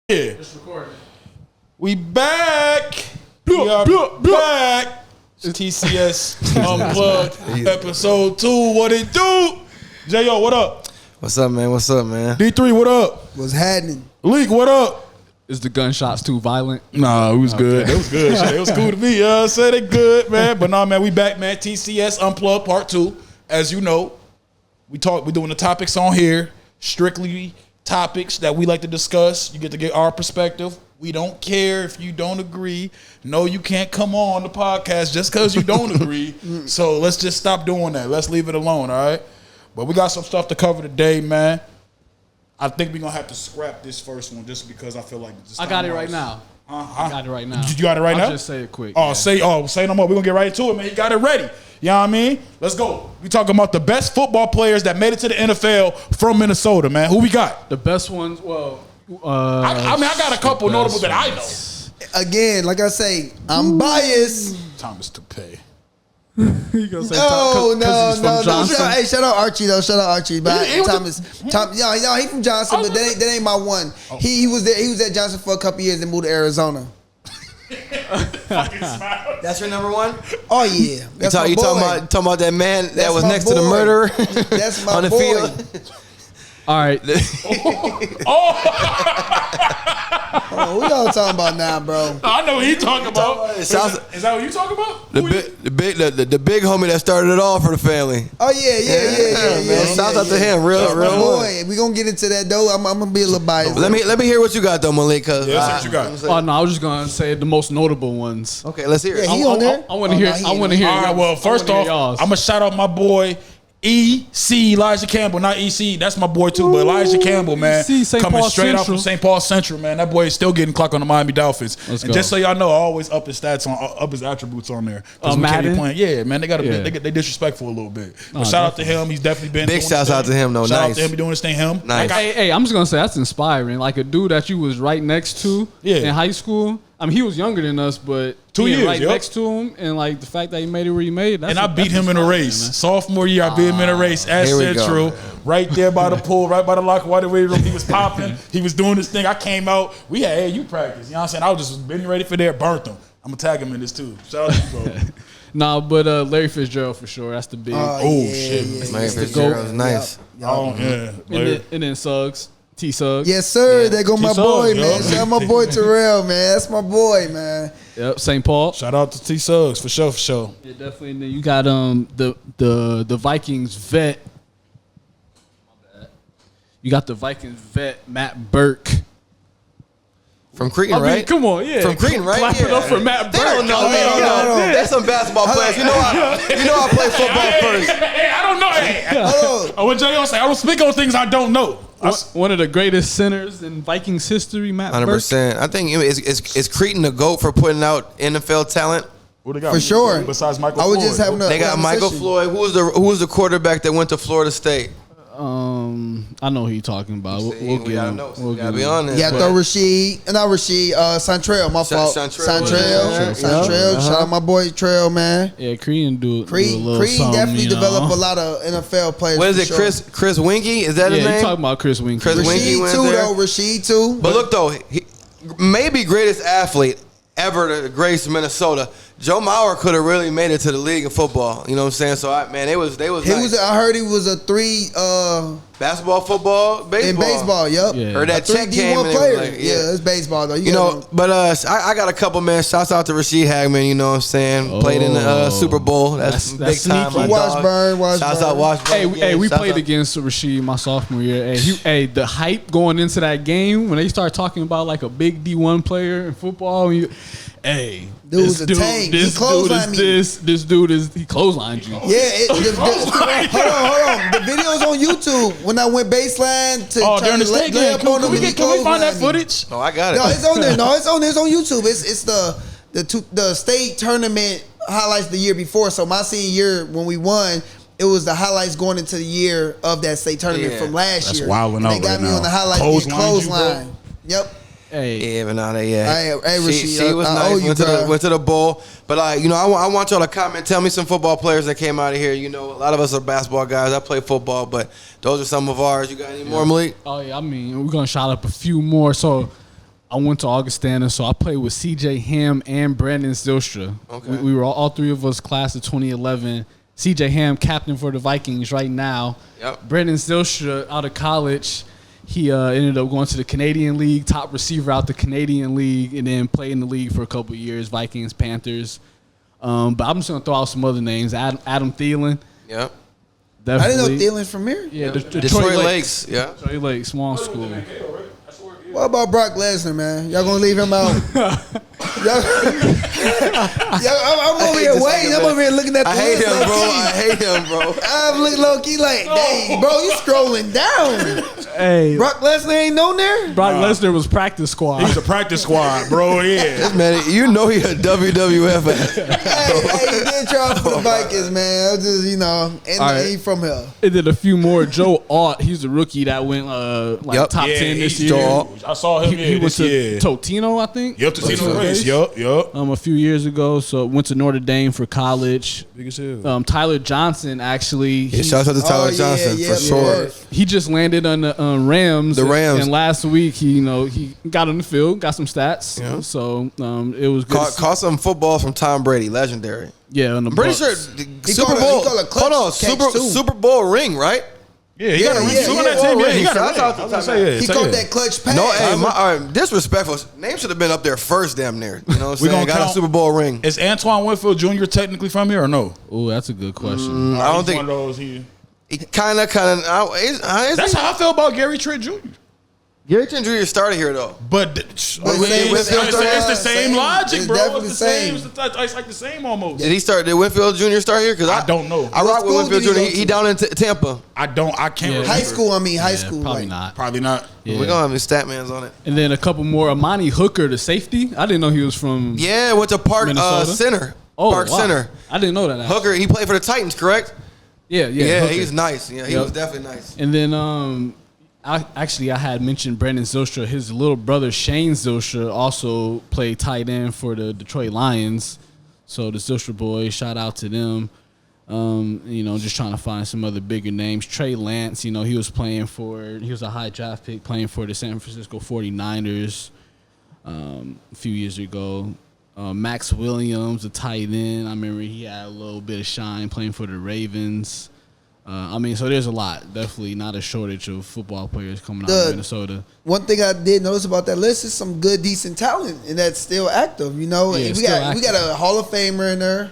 Yeah. It's recording. We back. We are back. It's TCS Unplugged episode 2. What it do? J.O., what up? What's up, man? What's up, man? D3, what up? What's happening? Leak, what up? Is the gunshots too violent? Nah, it was good. It was good. Shit. It was cool to me. I said it good, man. But nah, man, we back, man. TCS Unplugged Part 2. As you know, we doing the topics on here. Strictly topics that we like to discuss. You get to get our perspective. We don't care if you don't agree. No, you can't come on the podcast just because you don't agree. So let's just stop doing that. Let's leave it alone, all right? But we got some stuff to cover today, man. I think we're going to have to scrap this first one just because I feel like this I got it right now. I got it right now. You got it right now? I'll just say it quick. Oh, say no more. We're going to get right into it, man. You got it ready. You know what I mean? Let's go. We talking about the best football players that made it to the NFL from Minnesota, man. Who we got? The best ones, well... I got a couple notable that I know. Again, like I say, I'm biased. Thomas Toupee. You gonna say No. Hey, shout out Archie though. Shout out Archie. But he from Johnson, but that ain't my one. He was there. He was at Johnson for a couple years and moved to Arizona. That's your number one? Oh yeah, that's you talking about that man that was next to the murderer? That's my on the boy. field. All right. Oh, who y'all talking about now, bro? I know what he talking about. Is that what you talking about? The big homie that started it all for the family. Oh yeah. Shouts out to him, real boy. We gonna get into that though. I'm gonna be a little biased. Let me hear what you got though, Malik. What you got? Oh no, I was just gonna say the most notable ones. Okay, let's hear it. Yeah, he on there. I want to hear. I want to hear. All right. Well, first off, I'm gonna shout out my boy. Elijah Campbell, not EC. That's my boy too, but Elijah Campbell, man, coming straight out from St. Paul Central, man. That boy is still getting clock on the Miami Dolphins. And just so y'all know, I always up his stats up his attributes on there. Because we can't be playing. Yeah, man, they they disrespectful a little bit. But shout out to him. He's definitely been big shouts out to him though. Shout out to him. He doing his thing. Him. Nice. Hey, I'm just gonna say that's inspiring. Like a dude that you was right next to in high school. I mean, he was younger than us, but 2 years, right next to him, and like the fact that he made it where he made. And I beat him in a race. Man. Sophomore year, I beat him in a race at Central, right there by the pool, right by the locker room. He was popping. He was doing his thing. I came out. We had AAU practice. You know what I'm saying? I was just getting ready for there. Burnt him. I'm gonna tag him in this too. Shout out to you, bro. Nah, but Larry Fitzgerald for sure. That's the big. Shit. Larry Fitzgerald is nice. And then Suggs. T-Suggs. Yes, sir. Yeah. There go my boy, man. Shout out my boy Terrell, man. That's my boy, man. Yep, St. Paul. Shout out to T-Suggs for sure. Yeah, definitely. And then you got the Vikings vet. My bad. You got the Vikings vet Matt Burke. From Cretan, right? Come on, yeah. From Cretan, right? Clap it up for Matt Burke. They don't know. That's some basketball players. You know I play football first. Hey, I don't know. What J.O. say? I don't speak on things I don't know. One of the greatest centers in Vikings history, Matt 100%. I think it's Cretan the GOAT for putting out NFL talent. What they got? For sure. Besides Michael Floyd. They got Michael Floyd. Who was the quarterback that went to Florida State? I know who you're talking about. We'll get him. We'll gotta be honest. Yeah, throw Santrell, my fault. Santrell. Shout out my boy Trail, man. Yeah, Creed Creed definitely developed a lot of NFL players. What is it, Chris Winkie? Is that his name? Yeah, you talking about Chris Winkie. Rashid too. But look though, he maybe greatest athlete ever to grace Minnesota. Joe Mauer could have really made it to the league in football. You know what I'm saying? So they was. Nice. I heard he was a 3 basketball, football, baseball. In baseball, yep. Yeah. Heard that check came in. Player. It's baseball though. You know, but I got a couple, man. Shouts out to Rashid Hagman. You know what I'm saying? Played in the Super Bowl. That's big time. Washburn. Shouts out Washburn. Hey, we played against Rashid my sophomore year. Hey, the hype going into that game when they start talking about like a big D1 player in football. Hey, dude's a tank. He clotheslined me. This dude he clotheslined you. Yeah. Hold on. The video's on YouTube. When I went baseline to during the state game. Can we find that footage? Oh, I got it. No, it's on there. It's on YouTube. It's the state tournament highlights the year before. So my senior year when we won, it was the highlights going into the year of that state tournament from last year. That's wilding out. They got me on the highlights. Clothesline. Yep. Hey, yeah, but now she was nice. Went to the bowl, but I want y'all to comment. Tell me some football players that came out of here. You know, a lot of us are basketball guys. I play football, but those are some of ours. You got any more, Malik? Oh yeah, I mean we're gonna shout up a few more. So I went to Augustana, so I played with C.J. Ham and Brandon Zylstra. Okay. We were all three of us class of 2011. C.J. Ham, captain for the Vikings right now. Yep. Brandon Zylstra out of college. He ended up going to the Canadian League, top receiver out the Canadian League, and then played in the league for a couple of years, Vikings, Panthers. But I'm just going to throw out some other names. Adam Thielen. Yep. I didn't know Definitely. Thielen's from here. Yeah, Detroit Lakes. Yeah. Detroit Lakes, small school. What about Brock Lesnar, man? Y'all gonna leave him out? I'm over here waiting. I'm over here looking at the I hate list him, bro. low-key. I hate him, bro. I'm looking low key like, dang, bro, you scrolling down. Hey, Brock Lesnar ain't on there. Brock Lesnar was practice squad. He was a practice squad, bro. Yeah. This man, you know he a WWF. Hey, he did try for the Vikings, man. I just, and right. he from here. It did a few more. Joe Alt, he's a rookie that went Yep. top 10 this year. Joe Alt. I saw him He went this to year. Totino, I think. Yep, Totino Race. Yup. A few years ago. So went to Notre Dame for college. Big as hell. Tyler Johnson actually. Yeah, shout out to Tyler Johnson for sure. He just landed on the Rams. The Rams. And last week, he got on the field, got some stats. Yeah. So it was good. Caught some football from Tom Brady, legendary. Yeah, on the I'm pretty Bucks. sure He Super called a- Bowl. he called a clutch Hold on, catch, too. Super Bowl ring, right? Yeah, he got a ring. yeah, He yeah. got a ring. He got a Shout ring. out to I was gonna Tom say, yeah, He say caught it. that clutch pass. No, hey, all right, disrespectful. Name should have been up there first, damn near. You know what I'm We saying? gonna Got a count- Super Bowl ring. Is Antoine Winfield Jr. technically from here or no? Oh, that's a good question. I don't He's think one of those. He kind of. That's how I feel about Gary Trent Jr. Gary Trent Jr. started here though. But It's the same logic, it's bro. definitely It's the same. the It's like the same almost. Did Winfield Jr. start here? Because I don't know. I What rock with school Winfield did he Jr. go He to? down in Tampa. I can't Yeah. remember. High school, high Yeah, school. probably like, not. Probably not. Yeah. We're gonna have his Statmans on it. And then a couple more. Amani Hooker, the safety. I didn't know he was from. Yeah, went to Park Minnesota? Center. Oh, Park wow. Center. I didn't know that. actually. Hooker, he played for the Titans, correct? Yeah, Yeah, Hooker. he's nice. Yeah, he Yep. was definitely nice. And then I had mentioned Brandon Zylstra. His little brother Shane Zylstra also played tight end for the Detroit Lions. So the Zylstra boys, shout out to them. Just trying to find some other bigger names. Trey Lance, he was a high draft pick playing for the San Francisco 49ers a few years ago. Max Williams, a tight end. I remember he had a little bit of shine playing for the Ravens. So there's a lot. Definitely not a shortage of football players coming out of Minnesota. One thing I did notice about that list is some good, decent talent, and that's still active. Yeah, we still got active. a Hall of Famer in there.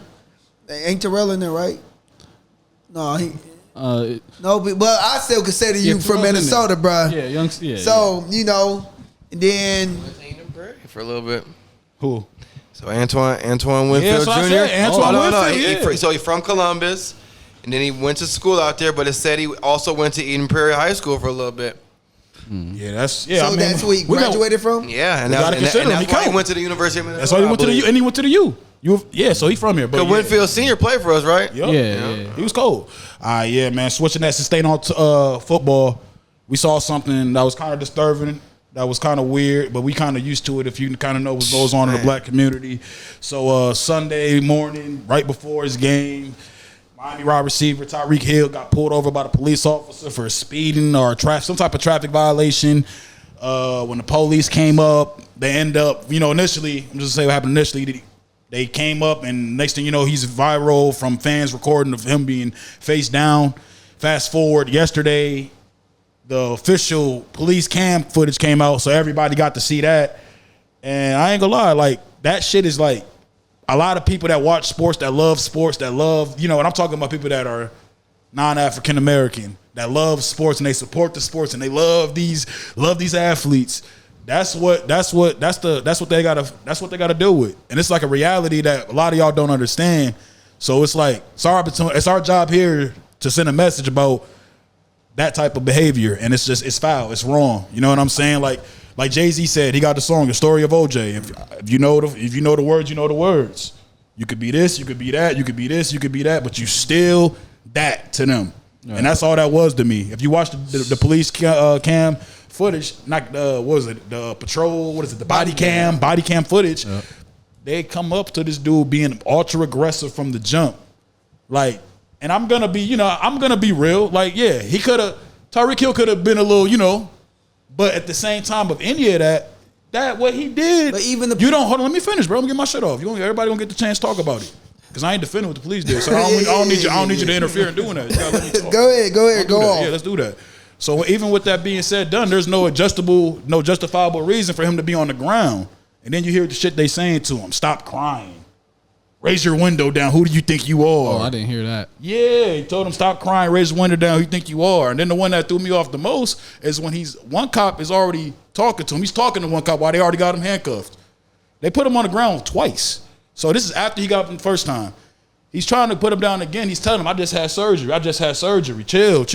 Ain't Terrell in there, right? No, no, but I still consider you from Terrell's in Minnesota, there. bruh. Yeah, youngster. Yeah. So and then For a little bit. Who? So Antoine Winfield Yeah, that's what I Jr. said, Antoine Winfield, So he's from Columbus, and then he went to school out there. But it said he also went to Eden Prairie High School for a little bit. Yeah, that's so that's where he we got- graduated from. Yeah, and We gotta that's consider him. why He he count. went to the University of Minnesota. That's why he went to the I U, believe. and he went to the U. So he's from here. But But Winfield Senior played for us, right? Yup. Yeah. He was cold. Yeah, man. Switching that, staying on football, we saw something that was kind of disturbing. That was kind of weird, but we kind of used to it if you kind of know what goes on in the black community. So Sunday morning, right before his game, Miami wide receiver Tyreek Hill got pulled over by the police officer for speeding or some type of traffic violation. When the police came up, they end up, initially, I'm just gonna say what happened initially. They came up, and next thing you know, he's viral from fans recording of him being face down. Fast forward, yesterday, the official police cam footage came out, so everybody got to see that. And I ain't gonna lie, like, that shit is like a lot of people that watch sports, that love, and I'm talking about people that are non-African American, that love sports and they support the sports and they love these athletes. That's what they gotta deal with. And it's like a reality that a lot of y'all don't understand. So it's like it's our job here to send a message about that type of behavior, and it's foul, it's wrong. You know what I'm saying? Like Jay-Z said, he got the song, The Story of OJ. If you know the words, you know the words. You could be this, you could be that, you could be this, you could be that, but you still that to them. Right. And that's all that was to me. If you watch the police cam footage, not what was it, the patrol, what is it, the body cam footage, they come up to this dude being ultra aggressive from the jump. Like, and I'm gonna be real. Like, yeah, Tyreek Hill could have been a little, but at the same time of any of that that what he did. But even the you don't hold on. Let me finish, bro. I'm gonna get my shit off. Everybody gonna get the chance to talk about it. Because I ain't defending what the police did, so I don't need you to interfere in doing that. You gotta let me talk. Go ahead, go on. Yeah, let's do that. So even with that being said, there's no justifiable reason for him to be on the ground. And then you hear the shit they saying to him: "Stop crying, raise your window down. Who do you think you are?" Oh, I didn't hear that. Yeah, he told him stop crying, raise the window down. Who you think you are? And then the one that threw me off the most is when one cop is already talking to him. He's talking to one cop while they already got him handcuffed. They put him on the ground twice. So this is after he got up the first time. He's trying to put him down again. He's telling him, I just had surgery. Chill.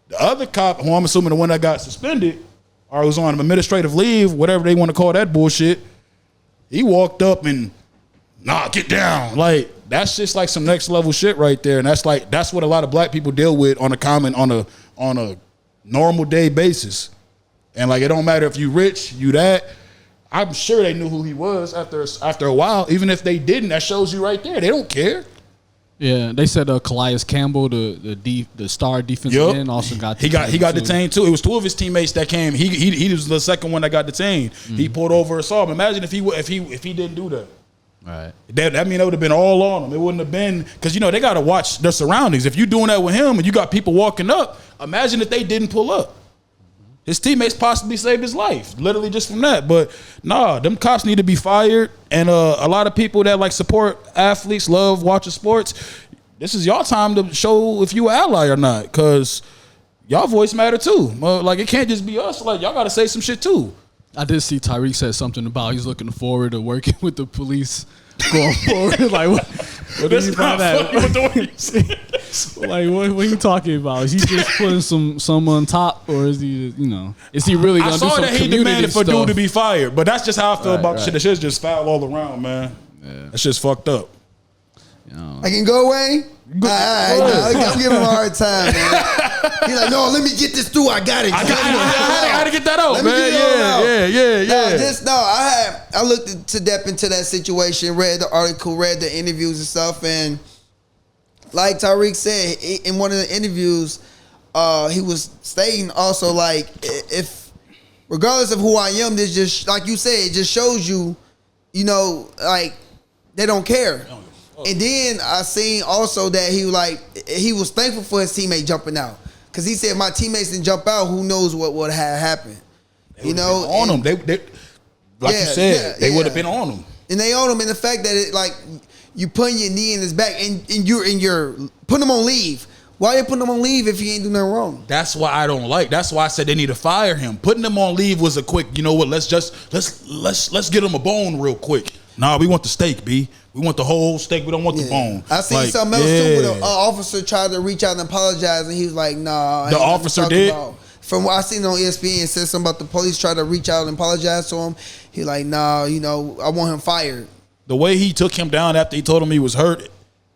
The other cop, who I'm assuming the one that got suspended or was on administrative leave, whatever they want to call that bullshit, he walked up and, get down. Like, that's just like some next level shit right there. And that's what a lot of black people deal with on a normal day basis. And like, it don't matter if you rich, you that. I'm sure they knew who he was after a while. Even if they didn't, that shows you right there. They don't care. Yeah, they said Calais Campbell, the star defensive end, also got detained. He got detained too. It was two of his teammates that came. He was the second one that got detained. Mm-hmm. He pulled over and saw him. Imagine if he didn't do that. Right. That mean it would have been all on him. It wouldn't have been because they got to watch their surroundings. If you're doing that with him and you got people walking up, imagine if they didn't pull up. His teammates possibly saved his life, literally just from that. But them cops need to be fired. And a lot of people that like support athletes, love watching sports, this is y'all time to show if you an ally or not, because y'all voice matter too. Like, it can't just be us. Like, y'all got to say some shit too. I did see Tyreek said something about he's looking forward to working with the police going forward. Like, what do you find that? Like, what are you talking about? Is he just putting some on top, or is he, is he really gonna do some community stuff? I saw that he demanded for dude to be fired, but that's just how I feel about the shit. The shit's just foul all around, man. Yeah. That shit's fucked up. I can go away. All right, I'm giving him a hard time, man. He's like, no, let me get this through. I got it. I had to get that out, man. Yeah. I looked into depth into that situation, read the article, read the interviews and stuff, and like Tyreek said in one of the interviews, he was stating also, like, if regardless of who I am, this just, like you said, it just shows you, like, they don't care. And then I seen also that he was thankful for his teammate jumping out, because he said, my teammates didn't jump out, who knows what had happened. They on him. They like you said, they would have been on him. And they on him, and the fact that it, like, you putting your knee in his back and you're putting him on leave. Why you putting him on leave if he ain't doing nothing wrong? That's why I don't like. That's why I said they need to fire him. Putting him on leave was a quick, let's get him a bone real quick. Nah, we want the steak, B. We want the whole steak. We don't want the bone. I seen something else too, where an officer tried to reach out and apologize, and he was like, nah. The officer did? From what I seen on ESPN, it said something about the police tried to reach out and apologize to him. He like, nah, I want him fired. The way he took him down after he told him he was hurt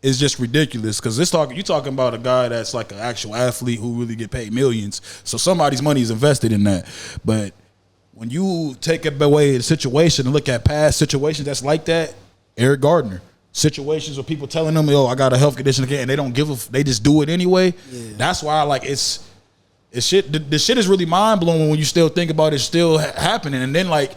is just ridiculous, because you're talking about a guy that's like an actual athlete who really get paid millions. So somebody's money is invested in that. But when you take away the situation and look at past situations that's like that, Eric Gardner, situations where people telling them, yo, I got a health condition again, and they don't they just do it anyway. Yeah. That's why it's shit. The shit is really mind blowing when you still think about it still happening. And then, like,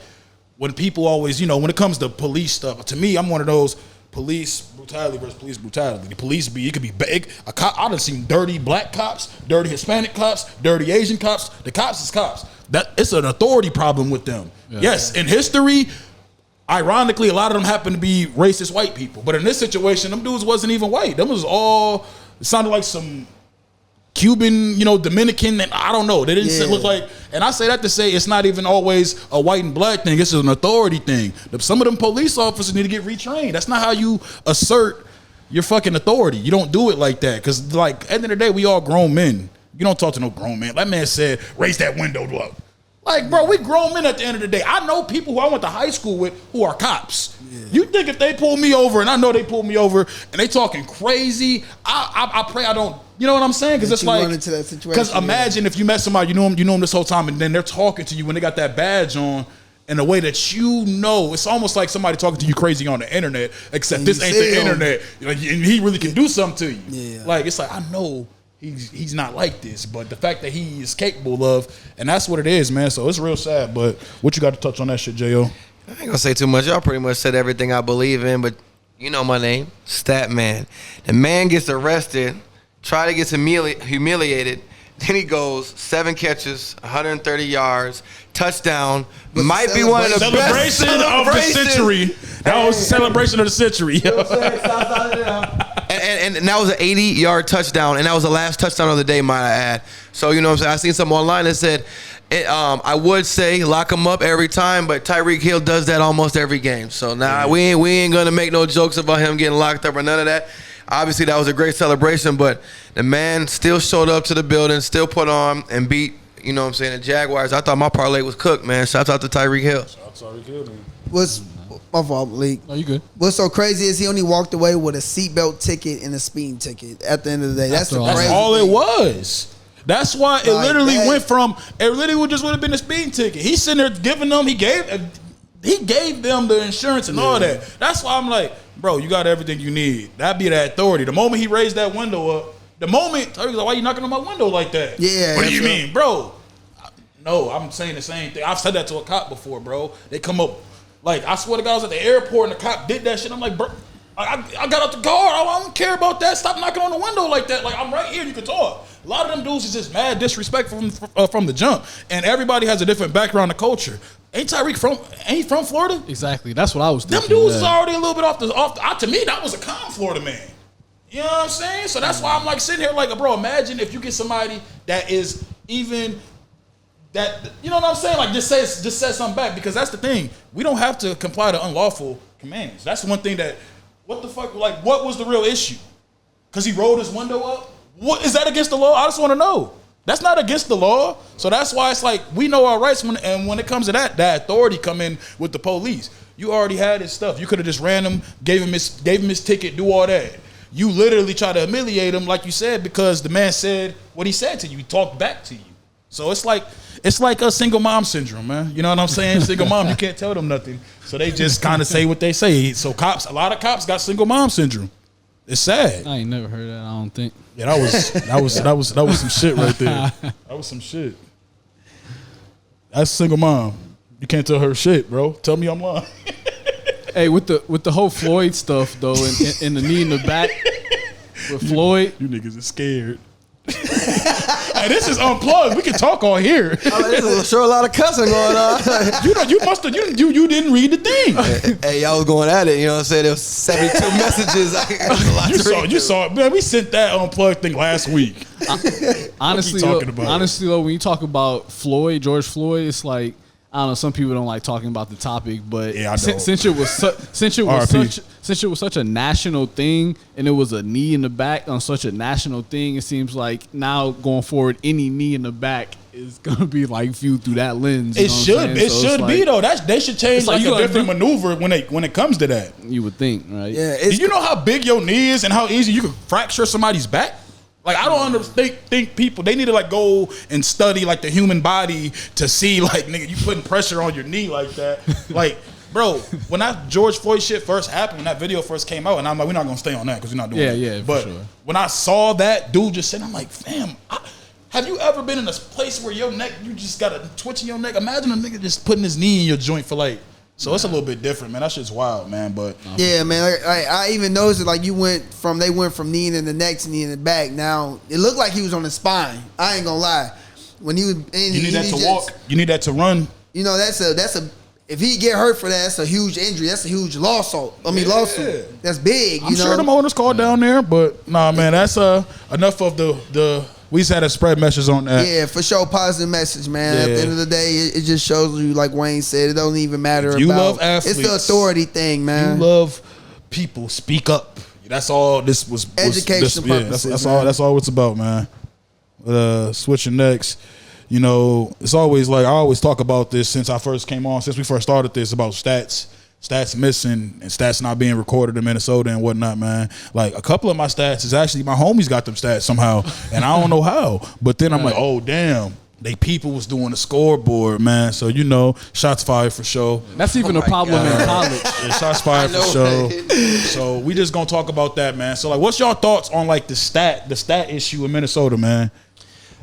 when people always, when it comes to police stuff, to me, I'm one of those police brutality versus police brutality. The police it could be big. A cop, I done seen dirty black cops, dirty Hispanic cops, dirty Asian cops. The cops is cops. That it's an authority problem with them. Yeah. Yes, in history, ironically, a lot of them happen to be racist white people. But in this situation, them dudes wasn't even white. Them was all, it sounded like some Cuban, Dominican, and I don't know. They didn't look like, and I say that to say it's not even always a white and black thing. It's an authority thing. Some of them police officers need to get retrained. That's not how you assert your fucking authority. You don't do it like that. Because, like, at the end of the day, we all grown men. You don't talk to no grown man. That man said, raise that window up. Like, bro, we grown men at the end of the day. I know people who I went to high school with who are cops. Yeah. You think if they pull me over, and I know they pulled me over, and they talking crazy, I pray I don't, you know what I'm saying? Because it's like, because imagine if you met somebody, you know them this whole time, and then they're talking to you when they got that badge on in a way that it's almost like somebody talking to you crazy on the internet, except this ain't the internet. Like, and he really can do something to you. Yeah. Like, it's like, I know he's not like this. But the fact that he is capable of, and that's what it is, man. So it's real sad. But what you got to touch on that shit, Jo? I ain't gonna say too much. Y'all pretty much said everything I believe in, but you know my name, Stat Man. The man gets arrested, try to get humiliated. Then he goes 7 catches, 130 yards, touchdown. Might be one of the best celebration of the century. That was the celebration of the century. You know what I'm saying? And that was an 80-yard touchdown, and that was the last touchdown of the day, might I add. So, you know what I'm saying? I seen something online that said, I would say lock him up every time, but Tyreek Hill does that almost every game. So, we ain't going to make no jokes about him getting locked up or none of that. Obviously, that was a great celebration, but the man still showed up to the building, still put on and beat, you know what I'm saying, the Jaguars. I thought my parlay was cooked, man. Shouts out to Tyreek Hill. Shout out to Tyreek Hill, man. What's my fault, League? Oh, you good? What's so crazy is he only walked away with a seatbelt ticket and a speeding ticket at the end of the day. That's all it was. That's why it literally just would have been a speeding ticket. He's sitting there giving them, he gave them the insurance and all that. That's why I'm like, bro, you got everything you need. That'd be that authority. The moment he raised that window up, Tyreek's like, why you knocking on my window like that? Yeah. What do you mean, bro? No, I'm saying the same thing. I've said that to a cop before, bro. They come up, like, I swear to God, I was at the airport and the cop did that shit. I'm like, bro, I got out the car. I don't care about that. Stop knocking on the window like that. Like, I'm right here. You can talk. A lot of them dudes is just mad disrespectful from the jump. And everybody has a different background and culture. Ain't Tyreek from Florida? Exactly. That's what I was thinking. Them dudes is already a little bit off the to me, that was a calm Florida man. You know what I'm saying? So that's why I'm like sitting here like, bro, imagine if you get somebody that is even that, you know what I'm saying? Like just says something back, because that's the thing. We don't have to comply to unlawful commands. That's one thing that, what the fuck, like what was the real issue? Because he rolled his window up? What is that against the law? I just want to know. That's not against the law. So that's why it's like we know our rights when it comes to that authority come in with the police. You already had his stuff. You could have just ran him, gave him his ticket, do all that. You literally try to humiliate him, like you said, because the man said what he said to you. He talked back to you. So it's like a single mom syndrome, man. You know what I'm saying? Single mom, you can't tell them nothing. So they just kind of say what they say. So a lot of cops got single mom syndrome. It's sad. I ain't never heard that, I don't think. Yeah, that was some shit right there. That was some shit. That's single mom. You can't tell her shit, bro. Tell me I'm lying. Hey, with the whole Floyd stuff though, and the knee in the back with Floyd, you niggas are scared. Hey, this is unplugged. We can talk all here. There's sure a lot of cussing going on. You must have you didn't read the thing. Hey, y'all was going at it. You know what I'm saying? There was 72 messages. You saw it, man. We sent that unplugged thing last week. Honestly, though, when you talk about George Floyd, it's like, I don't know. Some people don't like talking about the topic, but yeah, I since it was such a national thing, and it was a knee in the back on such a national thing, it seems like now going forward, any knee in the back is gonna be like viewed through that lens. It should be though. They should change like a different maneuver when it comes to that. You would think, right? Yeah. Do you know how big your knee is and how easy you can fracture somebody's back? Like, I don't think people, they need to like go and study like the human body to see like, nigga, you putting pressure on your knee like that. Like, bro, when that George Floyd shit first happened, when that video first came out, and I'm like, we're not gonna stay on that because we're not doing that. Yeah, but for sure. When I saw that dude just sitting, I'm like, fam, have you ever been in a place where your neck, you just got a twitch in your neck? Imagine a nigga just putting his knee in your joint for like, so it's a little bit different, man. That shit's wild, man. But yeah, man. I even noticed it. Like they went from knee in the neck to knee in the back. Now it looked like he was on the spine. I ain't gonna lie. When he was, you need that to walk. You need that to run. You know, that's a. If he get hurt for that, that's a huge injury. That's a huge lawsuit. Lawsuit. That's big. I'm sure them owners called down there, but nah, man. That's enough of the. We just had to spread messages on that. Yeah, for sure, positive message, man. At the end of the day, it just shows you, like Wayne said, it don't even matter if you love athletes. It's the authority thing, man. You love people. Speak up. That's all this was. Education purposes. That's all it's about, man. Switching next. You know, it's always like I always talk about this since I first came on, since we first started this, about stats missing and stats not being recorded in Minnesota and whatnot, man. Like a couple of my stats is actually my homies got them stats somehow, and I don't know how. But then I'm like, oh damn, they people was doing the scoreboard, man. So shots fired for sure. That's even a problem in college. Yeah, shots fired for sure. So we just gonna talk about that, man. So like, what's y'all thoughts on like the stat issue in Minnesota, man?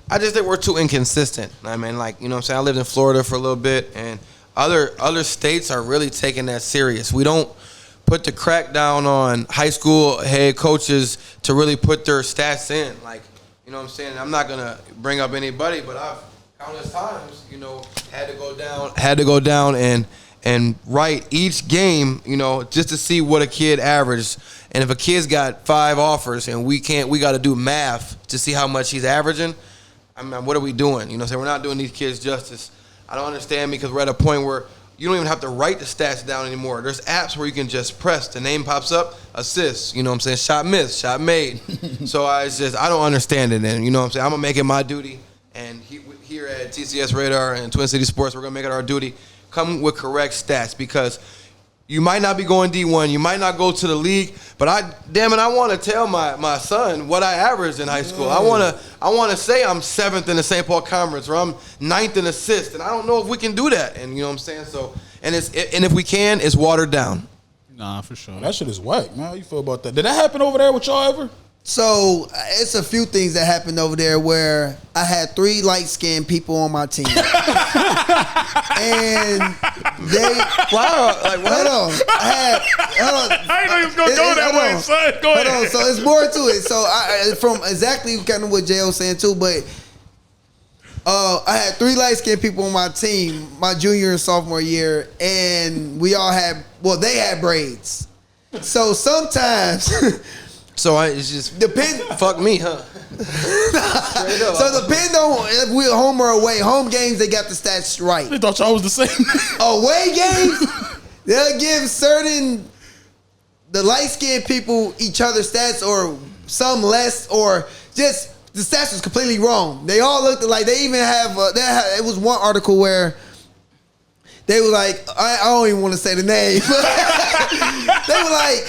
I just think we're too inconsistent. I mean, like, you know what I'm saying? I lived in Florida for a little bit, and other states are really taking that serious. We don't put the crackdown on high school head coaches to really put their stats in. Like, you know what I'm saying? I'm not going to bring up anybody, but I've countless times, had to go down and write each game, just to see what a kid averaged. And if a kid's got 5 offers and we got to do math to see how much he's averaging, I mean, what are we doing? So we're not doing these kids justice. I don't understand, because we're at a point where you don't even have to write the stats down anymore. There's apps where you can just press. The name pops up, assists, shot missed, shot made. So I don't understand it. And, I'm going to make it my duty. And here at TCS Radar and Twin City Sports, we're going to make it our duty. Come with correct stats, because you might not be going D1, you might not go to the league, but I want to tell my son what I averaged in high school. I want to say I'm 7th in the St. Paul Conference, or I'm 9th in assists, and I don't know if we can do that. And you know what I'm saying? So, and if we can, it's watered down. Nah, for sure. That shit is whack, man. How you feel about that? Did that happen over there with y'all ever? So it's a few things that happened over there where I had 3 light-skinned people on my team, and they hold on. I didn't know you was gonna go that way, son. Go ahead. Hold on. So it's more to it. So from exactly kind of what Jay was saying too, but I had 3 light-skinned people on my team my junior and sophomore year, and they had braids. So sometimes. So it's just depend. Fuck me, huh? So depend on if we're home or away. Home games, they got the stats right. They thought y'all was the same. Away games, they'll give the light-skinned people each other stats, or some less, or just the stats was completely wrong. They all looked like they even have. It was one article where they were like, I don't even want to say the name. They were like,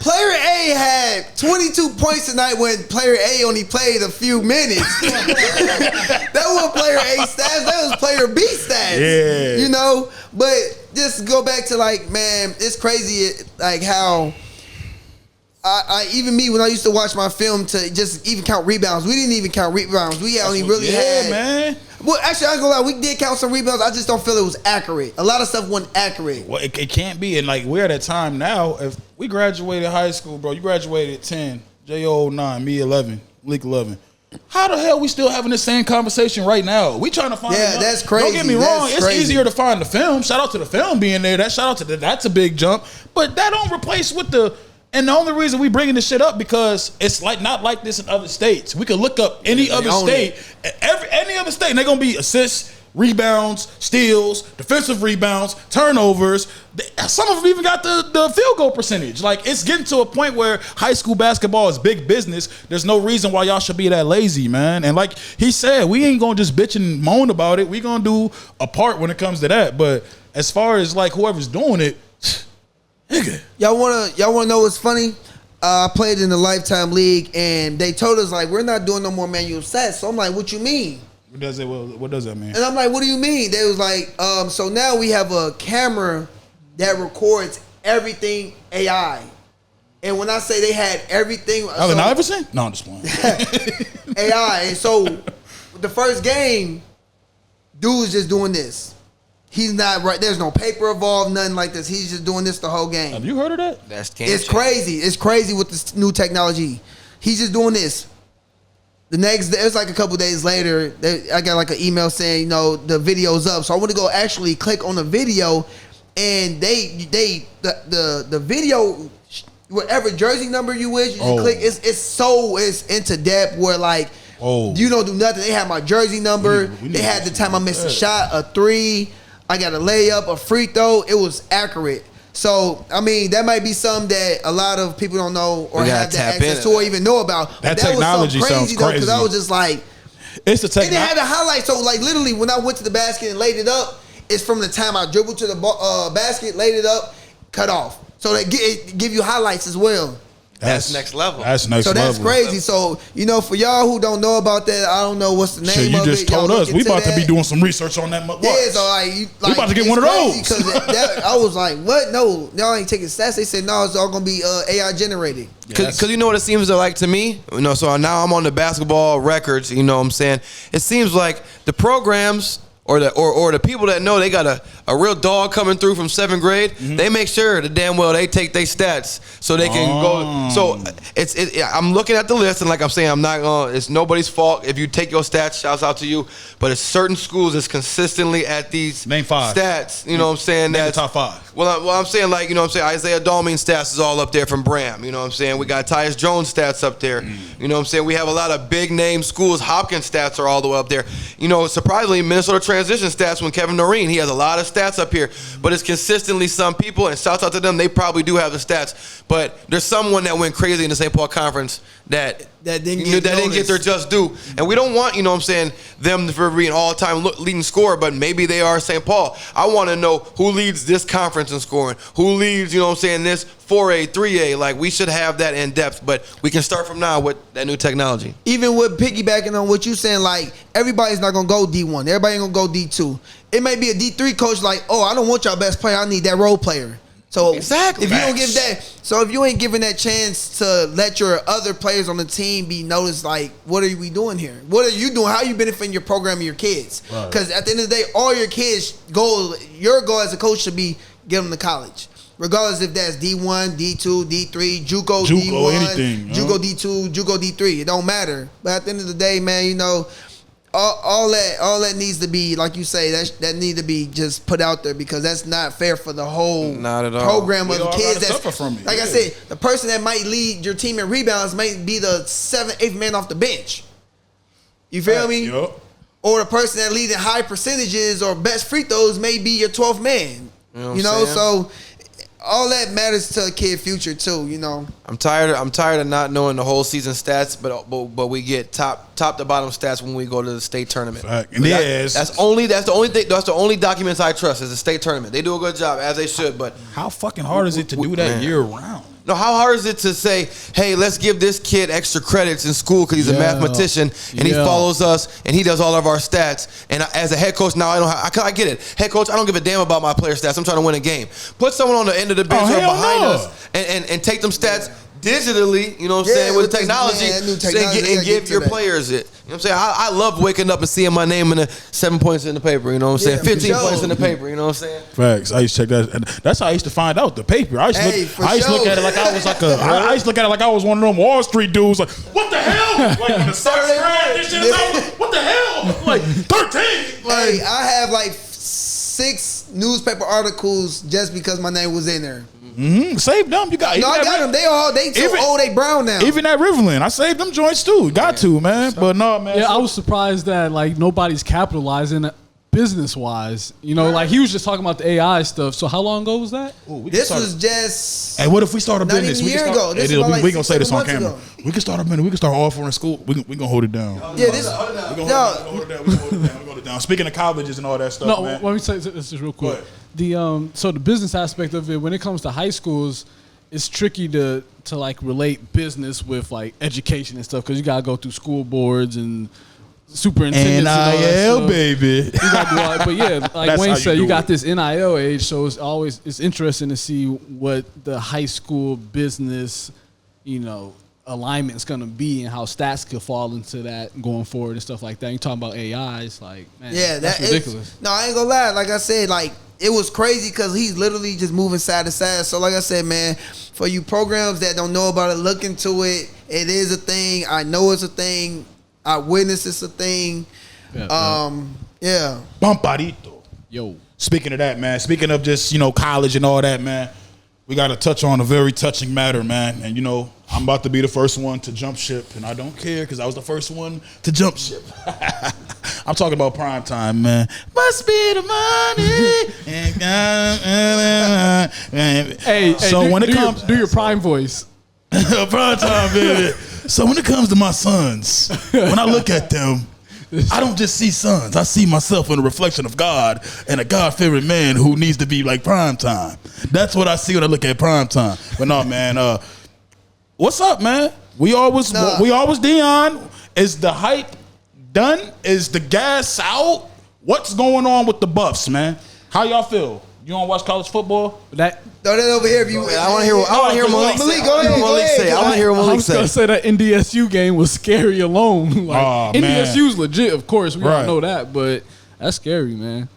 player A had 22 points tonight when player A only played a few minutes. That wasn't player A stats. That was player B stats. Yeah. But just go back to man, it's crazy like how I even me when I used to watch my film to just even count rebounds. We didn't even count rebounds. We only really had. Man. Well, actually, I ain't gonna lie. We did count some rebounds. I just don't feel it was accurate. A lot of stuff wasn't accurate. Well, it can't be. And we're at a time now. If we graduated high school, bro, you graduated at 10, J.O. 9, me 11, Leak 11. How the hell we still having the same conversation right now? We trying to find. Yeah, that's crazy. Don't get me wrong. That's it's crazy. easier to find the film. Shout out to the film being there. That's a big jump. But that don't replace with the. And the only reason we bringing this shit up because it's not like this in other states. We could look up any other state, any other state, and they're gonna be assists, rebounds, steals, defensive rebounds, turnovers. Some of them even got the field goal percentage. It's getting to a point where high school basketball is big business. There's no reason why y'all should be that lazy, man. And like he said, we ain't gonna just bitch and moan about it. We gonna do a part when it comes to that. But as far as whoever's doing it. Nigga. Y'all wanna know what's funny? I played in the Lifetime League, and they told us we're not doing no more manual stats. So I'm like, what you mean? What does that mean? And I'm like, what do you mean? They was like, so now we have a camera that records everything AI. And when I say they had everything, Allen Iverson? No, I'm just playing. AI. And so the first game, dude was just doing this. He's not right. There's no paper involved, nothing like this. He's just doing this the whole game. Have you heard of that? It's crazy. It's crazy with this new technology. He's just doing this. The next day, it's a couple days later, I got an email saying, the video's up. So I want to go actually click on the video, and the video, whatever jersey number you wish, you click. It's into depth where you don't do nothing. They had my jersey number. They had the time I missed a shot, a 3. I got a layup, a free throw. It was accurate. So, I mean, that might be something that a lot of people don't know or have that access to or even know about. That technology was sounds crazy. Because I was just like, it's the technology. And they had the highlights. So, literally, when I went to the basket and laid it up, it's from the time I dribbled to the basket, laid it up, cut off. So, they give you highlights as well. That's next level. That's next So level. that's crazy. So, for y'all who don't know about that, I don't know what's the name Shit, of you it. just told Y'all us. We about to be that. doing some research on that. Watch. Yeah, so we about to get one of those. Because I was like, what? No, y'all ain't taking stats. They said, no, it's all going to be AI generated. Because you know what it seems like to me? So now I'm on the basketball records, you know what I'm saying? It seems like the programs or the people that know they got a real dog coming through from 7th grade, they make sure that damn well they take their stats so they can go. So I'm looking at the list, and like I'm saying, I'm not gonna. It's nobody's fault if you take your stats. Shouts out to you, but it's certain schools that's consistently at these Name 5 stats. You know what I'm saying? Name the That's top 5. Well, I'm saying, like, you know what I'm saying, Isaiah Dolming's stats is all up there from Bram. You know what I'm saying? We got Tyus Jones stats up there. You know what I'm saying? We have a lot of big name schools. Hopkins stats are all the way up there. Surprisingly, Minnesota transition stats when Kevin Noreen, he has a lot of stats up here. But it's consistently some people, and shouts out to them, they probably do have the stats. But there's someone that went crazy in the St. Paul Conference that didn't get their just due. And we don't want, you know what I'm saying, them for being all-time leading scorer, but maybe they are St. Paul. I want to know who leads this conference in scoring, who leads, you know what I'm saying, this 4A, 3A. Like, we should have that in depth, but we can start from now with that new technology. Even with piggybacking on what you saying, like, everybody's not going to go D1. Everybody ain't going to go D2. It may be a D3 coach like, oh, I don't want y'all best player. I need that role player. So exactly. If you don't give that, so if you ain't giving that chance to let your other players on the team be noticed, like, what are we doing here? What are you doing? How are you benefiting your program and your kids? Because at the end of the day, all your kids' your goal as a coach should be get them to college, regardless if that's D1, D2, D3, JUCO D1, anything, JUCO D2, JUCO D3. It don't matter. But at the end of the day, man, all that needs to be, like you say, that need to be just put out there, because that's not fair for the whole not at all. program We of all kids. gotta That's suffer from it. like I said, the person that might lead your team in rebounds might be the 7th, 8th man off the bench. You feel me? Yep. Or the person that leads in high percentages or best free throws may be your 12th man. You know what I'm saying? So all that matters to a kid future too. I'm tired of not knowing the whole season stats, but we get top to bottom stats when we go to the state tournament. And that's the only documents I trust is the state tournament. They do a good job, as they should, but how fucking hard is it to do that year round? No, how hard is it to say, hey, let's give this kid extra credits in school because he's a mathematician and he follows us and he does all of our stats. And as a head coach, now I get it. Head coach, I don't give a damn about my player stats. I'm trying to win a game. Put someone on the end of the bench or behind us and take them stats digitally, you know what I'm saying, with technology, and give your players it. You know what I'm saying? I love waking up and seeing my name in the 7 points in the paper, you know what I'm saying? 15 points in the paper, you know what I'm saying? Facts. I used to check that. And that's how I used to find out the paper. I used to look at it like I was like I used to look at it like I was one of them Wall Street dudes. Like, what the hell? Like when the Saturday night, this shit is out. What the hell? Like 13. Like, hey, I have like 6 newspaper articles just because my name was in there. Save them. You got. No, I got them. They so old, they brown now. Even at Riverland, I saved them joints too. Got to, man. But no, man. Yeah, I was surprised that like nobody's capitalizing business wise. Like he was just talking about the AI stuff. So how long ago was that? This was just. Hey, what if we start a not business? Even a year ago. This was like we gonna say this on 6-7 camera. months ago. We can start a business. We can start offering school. We gonna hold it down. Yeah, this. We gonna hold it down. Speaking of colleges and all that stuff, No, man. let me say this real quick. So the business aspect of it, when it comes to high schools, it's tricky to like relate business with like education and stuff because you gotta go through school boards and superintendents. NIL, baby. But yeah, like That's Wayne how said, you you do got it. this NIL age, so it's interesting to see what the high school business, alignment is gonna be and how stats could fall into that going forward and stuff like that. You talking about AI? It's like, man, that's ridiculous. No, I ain't gonna lie. Like I said, like it was crazy because he's literally just moving side to side. So like I said, man, for you programs that don't know about it, look into it. It is a thing. I know it's a thing. I witnessed it's a thing. Yeah. Bumpadito. Yo. Speaking of that, man. Speaking of just, college and all that, man. We got to touch on a very touching matter, man. And, I'm about to be the first one to jump ship. And I don't care because I was the first one to jump ship. I'm talking about prime time, man. Must be the money. Hey, so when it comes, do your prime voice. prime time, baby. So when it comes to my sons, when I look at them, I don't just see sons. I see myself in a reflection of God and a God-fearing man who needs to be like prime time. That's what I see when I look at prime time. But no, man, What's up, man? We always Dion. Is the hype done? Is the gas out? What's going on with the Buffs, man? How y'all feel? You don't watch college football? Throw that over here if you. I want to hear Malik say. Malik, go ahead. I want to hear I Malik was gonna say. say that NDSU game was scary alone. Like, NDSU's legit, of course. We all know that, but that's scary, man.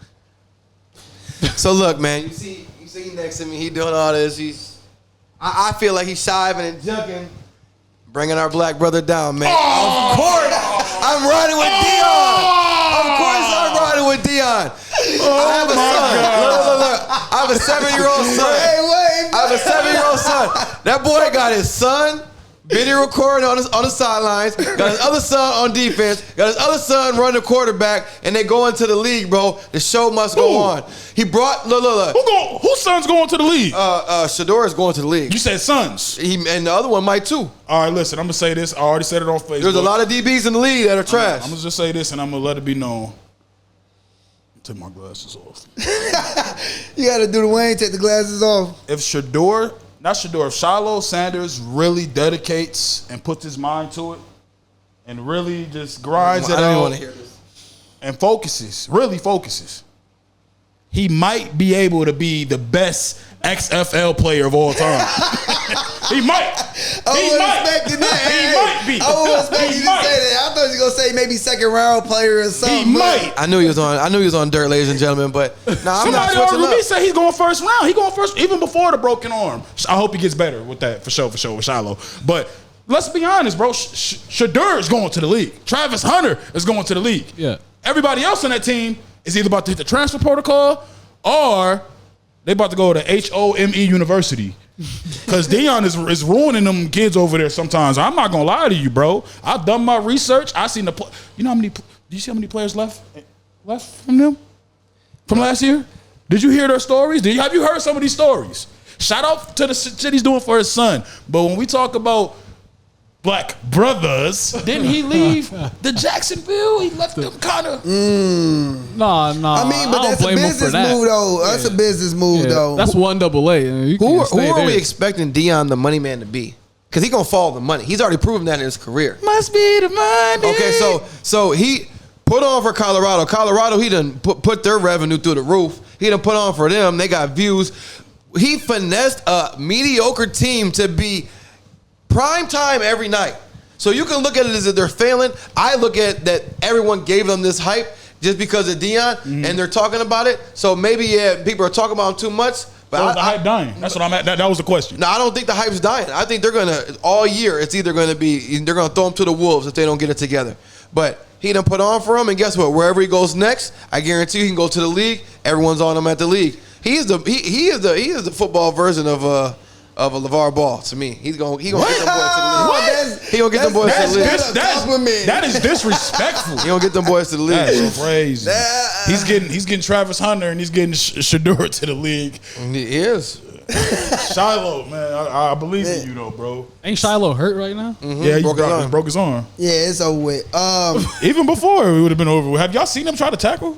So look, man, you see next to me, he doing all this. I feel like he's shiving and jumping, bringing our black brother down, man. Of course, I'm riding with Dion. Of course, I'm riding with Dion. I have a son. Look. I have a 7-year-old son. I have a 7-year-old son. That boy got his son video recording on the sidelines. Got his other son on defense. Got his other son running the quarterback, and they go into the league, bro. The show must go on. He brought look. Whose son's going to the league? Shador is going to the league. You said sons. And the other one might too. All right, listen. I'm gonna say this. I already said it on Facebook. There's a lot of DBs in the league that are trash. I'm gonna just say this, and I'm gonna let it be known. Take my glasses off. You gotta do the Wayne. Take the glasses off. If Shiloh Sanders really dedicates and puts his mind to it, and really just grinds it I don't out want to hear this. and really focuses, he might be able to be the best XFL player of all time. He might. I was expecting that. He might be. I was expecting you to say that. I thought you were gonna say maybe second round player or something. He might. I knew he was on dirt, ladies and gentlemen. But I'm not Somebody switching already up. said he's going first round. He going first even before the broken arm. I hope he gets better with that for sure with Shiloh. But let's be honest, bro. Shador is going to the league. Travis Hunter is going to the league. Yeah. Everybody else on that team is either about to hit the transfer protocol or they about to go to HOME University. Because Dion is ruining them kids over there sometimes. I'm not going to lie to you, bro. I've done my research. I seen you know how many, do you see how many players left from them? From last year? Did you hear their stories? Have you heard some of these stories? Shout out to the shit he's doing for his son. But when we talk about black brothers, didn't he leave the Jacksonville? He left them kind of. No. I mean, but that's a business move, though. That's a business move, though. That's 1AA. Who are we expecting Dion the money man to be? Because he's gonna follow the money. He's already proven that in his career. Must be the money. Okay, so he put on for Colorado. Colorado, he done put their revenue through the roof. He done put on for them. They got views. He finessed a mediocre team to be prime time every night. So you can look at it as if they're failing. I look at that everyone gave them this hype just because of Dion, and they're talking about it. So maybe, people are talking about him too much. But the hype dying? That's what I'm at. That was the question. No, I don't think the hype's dying. I think they're going to, all year, it's either going to be, they're going to throw him to the wolves if they don't get it together. But he done put on for him, and guess what? Wherever he goes next, I guarantee you he can go to the league. Everyone's on him at the league. He is the football version of a LeVar Ball to me. He's gonna get them boys to the league. He gonna get them boys to the league. That is disrespectful. He gonna get them boys to the league. That's crazy. He's getting Travis Hunter and he's getting Shador to the league. He is. Shiloh, man, I believe in you though, bro. Ain't Shiloh hurt right now? Mm-hmm. Yeah, he broke his arm. Yeah, it's over with. Even before it would have been over with. Have y'all seen him try to tackle?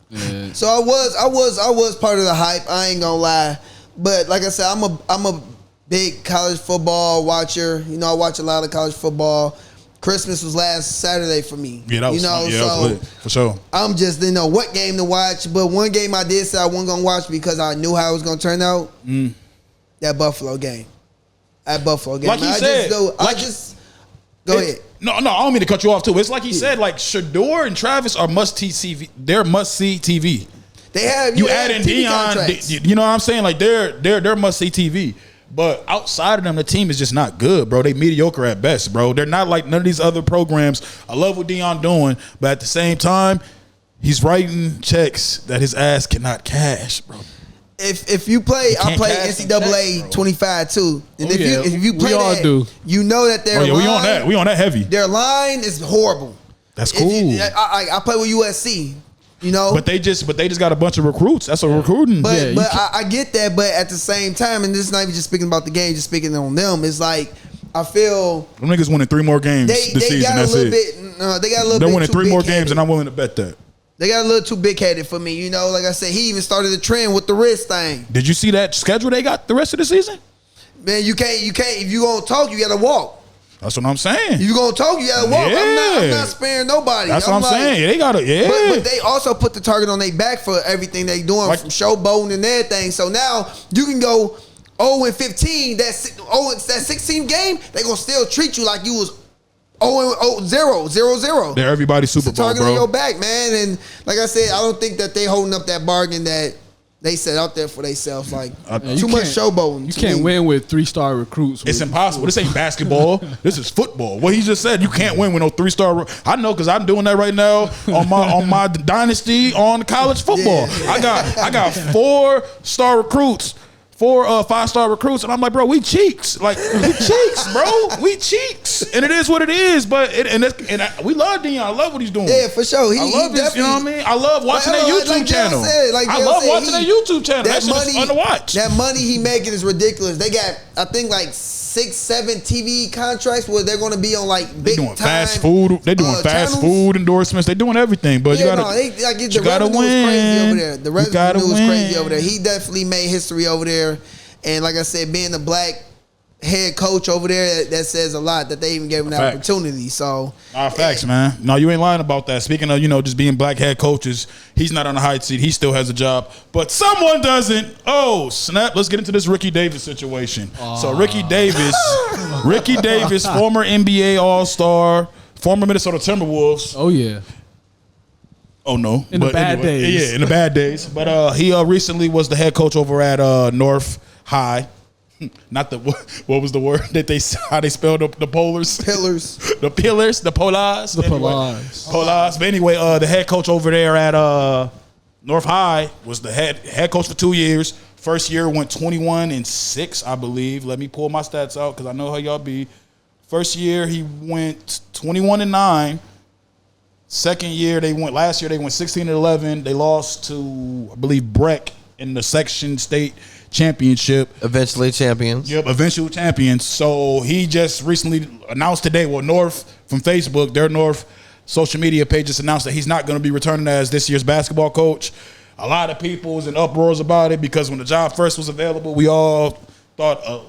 Yeah. So I was part of the hype. I ain't gonna lie, but like I said, I'm a big college football watcher. You know, I watch a lot of college football. Christmas was last Saturday for me. Yeah, that was, that was lit, for sure. I'm just didn't know what game to watch, but one game I did say I wasn't gonna watch because I knew how it was gonna turn out. That Buffalo game. Like he said, go ahead. No, I don't mean to cut you off too. It's like he said, like Shador and Travis are must-see TV. They're must-see TV. They have you add in Dion. You know what I'm saying? Like they're must-see TV. But outside of them, the team is just not good, bro. They mediocre at best, bro. They're not like none of these other programs. I love what Dion doing, but at the same time, he's writing checks that his ass cannot cash, bro. If you play, I play NCAA checks, 25 too. And if you play that, you know that their line, we on that heavy. Their line is horrible. That's cool. I play with USC. You know, but they just got a bunch of recruits. That's a recruiting. But I get that. But at the same time, and this is not even just speaking about the game, just speaking on them. It's like I feel them niggas winning 3 more games this season. That's it. They got a little. They're bit winning too 3 more big-headed. games, and I'm willing to bet that. They got a little too big headed for me. You know, like I said, he even started the trend with the wrist thing. Did you see that schedule they got the rest of the season? Man, you can't. If you gonna talk, you gotta walk. That's what I'm saying. If you gonna talk, you gotta walk. Yeah. I'm not sparing nobody. That's what I'm saying. They gotta, But they also put the target on their back for everything they doing, from showboating and everything. So now you can go 0-15. That 16 game, they gonna still treat you like you was 0-0. They're everybody's Super Bowl, target bro. on your back, man. And like I said, I don't think that they holding up that bargain that they set out there for themselves. Like too much showboating. You can't win with 3-star recruits. It's impossible. This ain't basketball. This is football. What he just said, you can't win with no 3-star. I know because I'm doing that right now on my dynasty on college football. Yeah. I got 4-star recruits. 4 5-star recruits, and I'm like, bro, we cheeks, like we cheeks, bro, we cheeks, and it is what it is. But we love Deion. I love what he's doing. Yeah, for sure. I love this. You know what I mean? I love watching that YouTube channel. I love watching that YouTube channel. That shit is fun to watch. That money he making is ridiculous. They got, I think, like 6-7 TV contracts where they're going to be on like big doing time fast food. They're doing fast food endorsements. They're doing everything. But you gotta win. Crazy over there. The revenue was win. crazy over there. He definitely made history over there. And like I said, being a black head coach over there, that says a lot that they even gave him that opportunity. So, facts, man. No, you ain't lying about that. Speaking of, just being black head coaches, he's not on the high seat. He still has a job, but someone doesn't. Oh, snap. Let's get into this Ricky Davis situation. So Ricky Davis, former NBA All-Star, former Minnesota Timberwolves. Oh, yeah. Oh, no. In the bad days. Yeah, in the bad days. But he recently was the head coach over at North High. Not the what was the word that how they spelled the polars? Pillars. The pillars, the polars. The polars. Polars. But anyway, the head coach over there at North High was the head coach for 2 years. First year went 21-6, I believe. Let me pull my stats out because I know how y'all be. First year he went 21-9. Second year last year they went 16-11. They lost to, I believe, Breck in the section state championship. Eventually champions. Yep, eventual champions. So he just recently announced today, North from Facebook, their North social media page just announced that he's not going to be returning as this year's basketball coach. A lot of people was in uproars about it because when the job first was available, we all thought a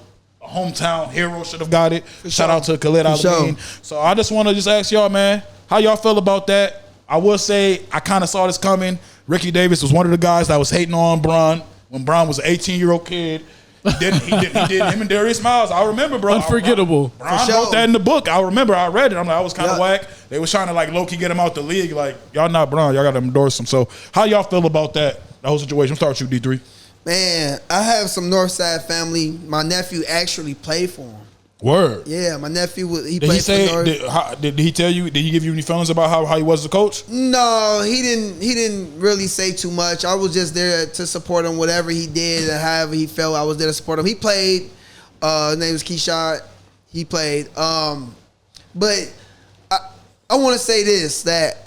hometown hero should have got it. Shout out to Khalid Alameen. So I just want to ask y'all, man, how y'all feel about that? I will say I kind of saw this coming. Ricky Davis was one of the guys that was hating on Bron when Bron was an 18-year-old kid. He did him and Darius Miles. I remember, bro. Unforgettable. Bron wrote that in the book. I remember. I read it. I'm like, I was kind of whack. They was trying to low-key get him out the league. Like, y'all not Bron. Y'all got to endorse him. So how y'all feel about that whole situation? I'll start with you, D3. Man, I have some Northside family. My nephew actually played for him. Word. Yeah, my nephew did he say? Did he tell you? Did he give you any feelings about how he was as a coach? No, he didn't. He didn't really say too much. I was just there to support him, whatever he did and however he felt. I was there to support him. He played. His name was Keyshawn. He played. But I want to say this, that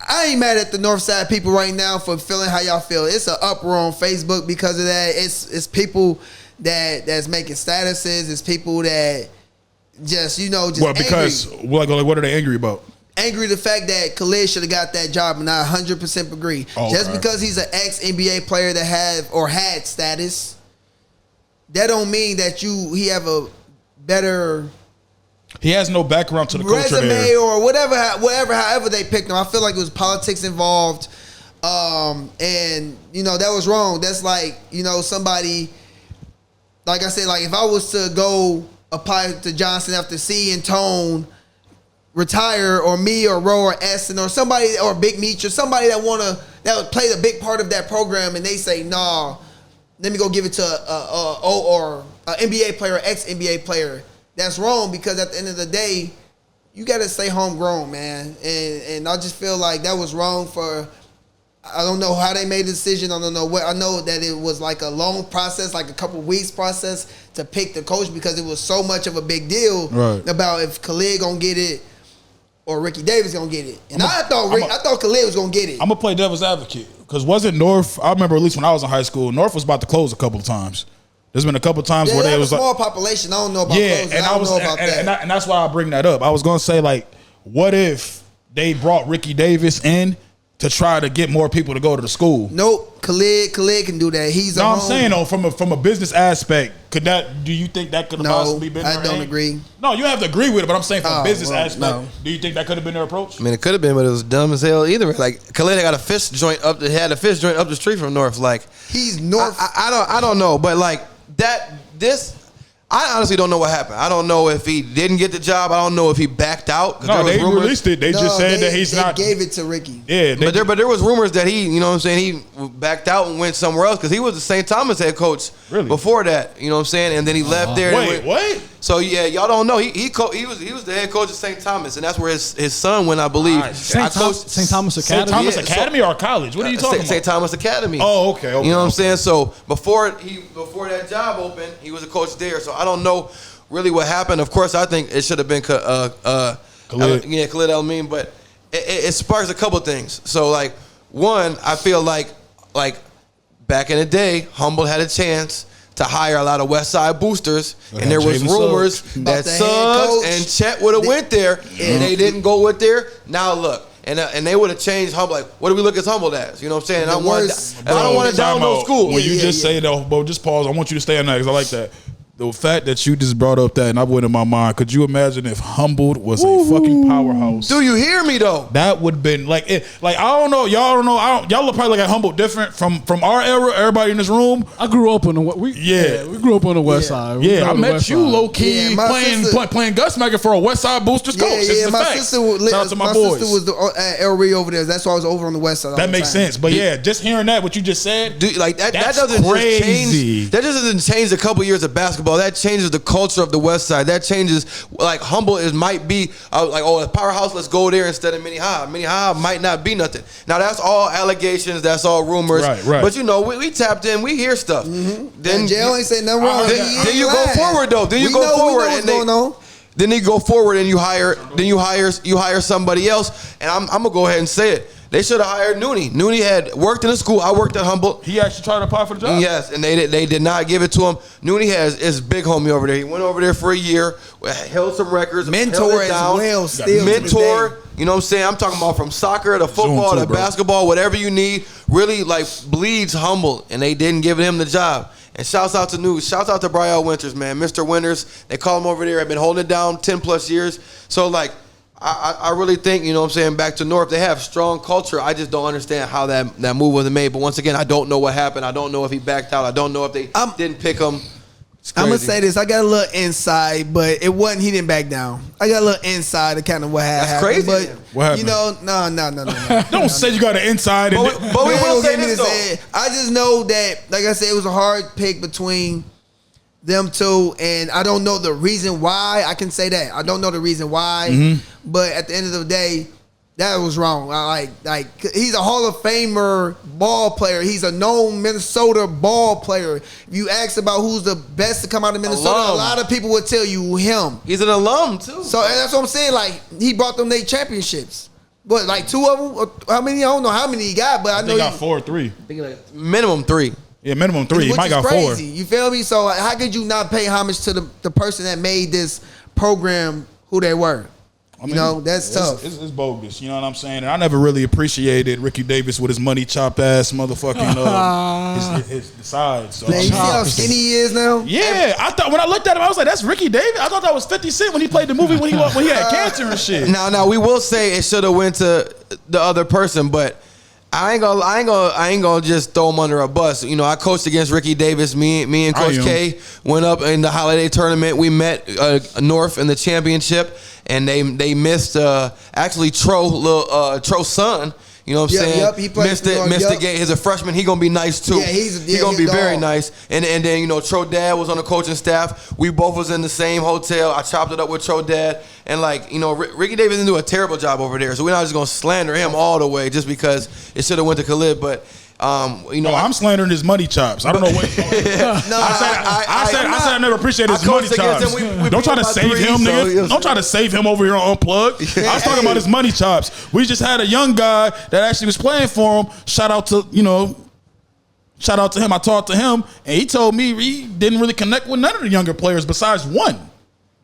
I ain't mad at the Northside people right now for feeling how y'all feel. It's an uproar on Facebook because of that. It's people that's making statuses. It's people that just because angry. What are they angry about? Angry the fact that Khalid should have got that job, and I 100% agree. Just because he's an ex-NBA player that had status, that don't mean that he have a better. He has no background to the culture resume there. Or whatever, however they picked him. I feel like it was politics involved, and that was wrong. That's like somebody. Like I said, if I was to go apply to Johnson after C and Tone retire, or me or Roe or Essen or somebody, or Big Meech or somebody that would play a big part of that program, and they say, nah, let me go give it to an NBA player, ex-NBA player. That's wrong, because at the end of the day, you got to stay homegrown, man. And I just feel like that was wrong for. I don't know how they made the decision. I don't know what. I know that it was like a long process, like a couple weeks process to pick the coach, because it was so much of a big deal about if Khalid gonna get it or Ricky Davis gonna get it. And I thought Khalid was gonna get it. I'm gonna play devil's advocate, because wasn't North? I remember at least when I was in high school, North was about to close a couple of times. There's been a couple of times where they was a small population. I don't know about closing. And I don't know about that. And that's why I bring that up. I was gonna say, what if they brought Ricky Davis in to try to get more people to go to the school. Nope, Khalid can do that. He's I'm saying though, from a business aspect, do you think that could have possibly been? I don't agree. No, you have to agree with it, but I'm saying from a business aspect, do you think that could have been their approach? I mean, it could have been, but it was dumb as hell either. Like Khalid had a fish joint up the street from North. Like he's North. I don't know, but like I honestly don't know what happened. I don't know if he didn't get the job. I don't know if he backed out. No, they released it. They just said that he's not. They gave it to Ricky. Yeah, but there was rumors that he, you know what I'm saying, he backed out and went somewhere else because he was the St. Thomas head coach before that. You know what I'm saying, and then he left there. Wait, what? So yeah, y'all don't know. He was the head coach of St. Thomas, and that's where his son went, I believe. St. Thomas Academy. St. Thomas Academy or college? What are you talking about? St. Thomas Academy. Oh, okay. You know what I'm saying? So before that job opened, he was a coach there. So I don't know really what happened. Of course, I think it should have been Khalid El-Amin, but it sparks a couple things. So like one, I feel like back in the day, Humboldt had a chance to hire a lot of West Side boosters, and there was rumors that Suggs and Chet would have went there, and they didn't go with there. Now look, and they would have changed Humboldt. Like, what do we look at Humboldt as? You know what I'm saying? I don't want to down those schools. When you just say that, bro, just pause. I want you to stay on that because I like that. The fact that you just brought up that, and I went in my mind, could you imagine if Humboldt was a fucking powerhouse? Do you hear me though? That would have been like it. Like I don't know, y'all don't know. Y'all look probably like at Humboldt different from our era. Everybody in this room. I grew up on the we grew up on the West Side. I met you low key playing Gusmaker for a West Side Boosters coach. Yeah, my sister was at El Rio over there. That's why I was over on the West Side. That makes sense. But yeah, just hearing that what you just said, like that doesn't change. That just doesn't change a couple years of basketball. That changes the culture of the West Side. That changes, like Humboldt might be like, a powerhouse. Let's go there instead of Minnehaha. Minnehaha might not be nothing. Now that's all allegations. That's all rumors. Right. But you know, we tapped in. We hear stuff. Mm-hmm. Then Jay ain't say nothing wrong. Then you go forward though. Then you go forward and then you go forward and you hire somebody else. And I'm gonna go ahead and say it. They should have hired Nooney. Nooney had worked in the school. I worked at Humboldt. He actually tried to apply for the job. Yes, and they did not give it to him. Nooney has his big homie over there. He went over there for a year, held some records. Mentor as well. Still mentor. You know what I'm saying? I'm talking about from soccer to football to basketball, whatever you need. Really like bleeds Humboldt, and they didn't give him the job. And shouts out to News. Shouts out to Brielle Winters, man. Mr. Winters. They call him over there. I've been holding it down 10 plus years. So like, I really think, you know what I'm saying, back to North, they have strong culture. I just don't understand how that move was made. But once again, I don't know what happened. I don't know if he backed out. I don't know if they didn't pick him. I'm going to say this. I got a little inside, but it wasn't, he didn't back down. I got a little inside of kind of what happened. That's crazy. But, what happened? You know, no. Don't say you got an inside. But we will say this, though. I just know that, like I said, it was a hard pick between them two, and I don't know the reason why. I can say that I don't know the reason why, but at the end of the day, that was wrong. Like he's a Hall of Famer ball player. He's a known Minnesota ball player. If you ask about who's the best to come out of Minnesota, a lot of people would tell you him. He's an alum too. So that's what I'm saying. Like he brought them their championships. But like 2 of them, how many? I don't know how many he got, but I know he got 4 or 3. I think like minimum 3. Yeah, minimum 3. He might got 4. Crazy. You feel me? So like, how could you not pay homage to the person that made this program who they were? I mean, that's tough. It's bogus. You know what I'm saying? And I never really appreciated Ricky Davis with his money chopped ass motherfucking his sides. So. Man, you see how skinny he is now? Yeah, I thought when I looked at him, I was like, "That's Ricky Davis." I thought that was 50 Cent when he played the movie when he had cancer and shit. Now we will say it should have went to the other person, but I ain't gonna just throw him under a bus. You know, I coached against Ricky Davis. Me and Coach K went up in the holiday tournament. We met North in the championship, and they missed actually Tro's son. You know what I'm saying? Yep, he missed the game. He's a freshman. He gonna be nice too. Yeah, he's gonna be very nice. And then you know, Tro dad was on the coaching staff. We both was in the same hotel. I chopped it up with Tro dad, and like you know, Ricky Davis didn't do a terrible job over there. So we're not just gonna slander him all the way just because it should have went to Khalid, but. You know, I'm slandering his money chops. I don't know what. I said I never appreciated his money chops. Don't try to save him, nigga. Don't try to save him over here on Unplugged. I was talking about his money chops. We just had a young guy that actually was playing for him. Shout out to him. I talked to him, and he told me he didn't really connect with none of the younger players besides one.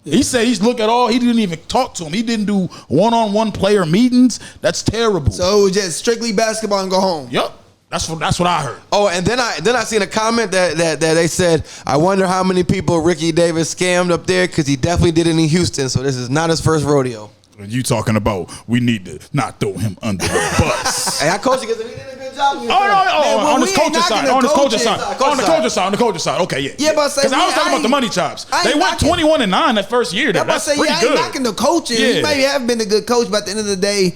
He said he's look at all. He didn't even talk to him. He didn't do one-on-one player meetings. That's terrible. So it was just strictly basketball and go home. Yep. That's what I heard. Oh, and then I seen a comment that they said, I wonder how many people Ricky Davis scammed up there because he definitely did it in Houston. So this is not his first rodeo. You talking about we need to not throw him under the bus. Hey, I coached against him. He did a good job. On the coach's side. On the coach's side. On the coach's side. Okay, yeah. Yeah, but say because I was talking about the money chops. They went 21-9 that first year. That's pretty good. I ain't knocking the coaching. Yeah. He maybe have been a good coach, but at the end of the day,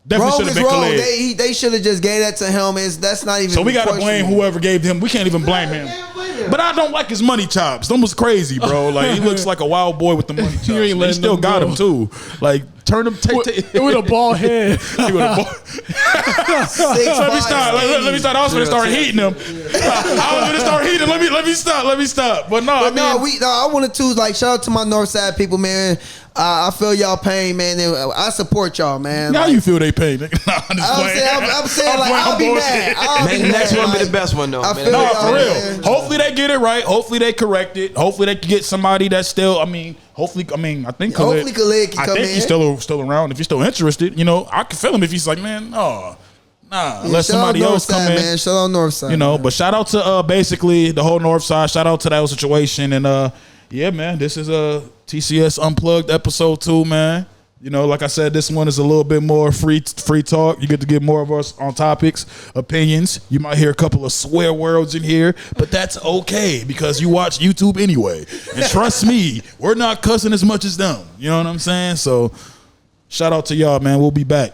definitely should have been Khalid. They should have just gave that to him. That's not even. So we got to blame whoever gave him. We can't even blame him. But I don't like his money chops. Them was crazy, bro. Like he looks like a wild boy with the money chops. He still got him too. Like turn him with a bald head. Let me start. I was gonna start heating him. I was gonna start heating. Let me stop. But no, I wanted to like shout out to my North Side people, man. I feel y'all pain, man. And I support y'all, man. Now like, you feel they pain. I'm saying like I'll be mad. The next one be the best one though. No, for real. Man. Hopefully they get it right. Hopefully they correct it. Hopefully they can get somebody that's still. I think Khalid can come in. I think he's still around. If he's still interested, I can feel him if he's like, man, nah. Let somebody else come in. Man. Shout out Northside. Man. But shout out to basically the whole Northside. Shout out to that whole situation. And yeah, man, this is a TCS Unplugged episode 2, man. Like I said, this one is a little bit more free talk. You get to get more of us on topics, opinions. You might hear a couple of swear words in here, but that's okay because you watch YouTube anyway. And trust me, we're not cussing as much as them. You know what I'm saying? So shout out to y'all, man. We'll be back.